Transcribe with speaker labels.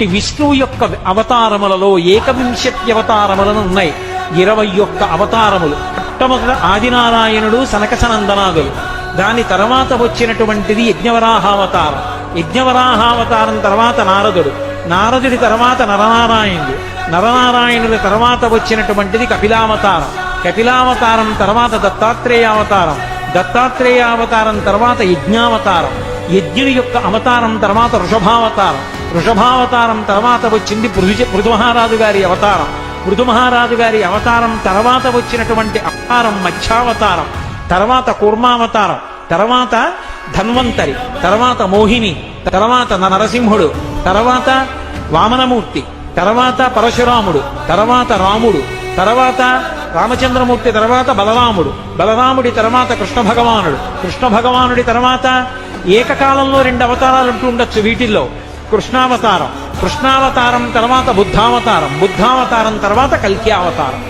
Speaker 1: విష్ణువు యొక్క అవతారములలో 21 అవతారములను ఉన్నాయి. 21 అవతారములు. మొట్టమొదట ఆదినారాయణుడు సనకసనందనాదులు. దాని తర్వాత వచ్చినటువంటిది యజ్ఞవరాహావతారం. యజ్ఞవరాహావతారం తర్వాత నారదుడు. నారదుడి తర్వాత నరనారాయణుడు. నరనారాయణుడి తర్వాత వచ్చినటువంటిది కపిలావతారం. కపిలావతారం తర్వాత దత్తాత్రేయావతారం. దత్తాత్రేయావతారం తర్వాత యజ్ఞావతారం. యజ్ఞుని యొక్క అవతారం తర్వాత వృషభావతారం. వృషభావతారం తర్వాత వచ్చింది పృథుమహారాజు గారి అవతారం. పృథుమహారాజు గారి అవతారం తర్వాత వచ్చినటువంటి అవతారం మత్స్యావతారం. తర్వాత కూర్మావతారం. తర్వాత ధన్వంతరి. తర్వాత మోహిని. తర్వాత నరసింహుడు. తర్వాత వామనమూర్తి. తర్వాత పరశురాముడు. తర్వాత రాముడు. తర్వాత రామచంద్రమూర్తి. తర్వాత బలరాముడు. బలరాముడి తర్వాత కృష్ణ భగవానుడు. కృష్ణ భగవానుడి తర్వాత ఏకకాలంలో 2 అవతారాలు ఉంటూ ఉండొచ్చు వీటిల్లో. కృష్ణావతారం. కృష్ణావతారం తర్వాత బుద్ధావతారం. బుద్ధావతారం తర్వాత కల్కి అవతారం.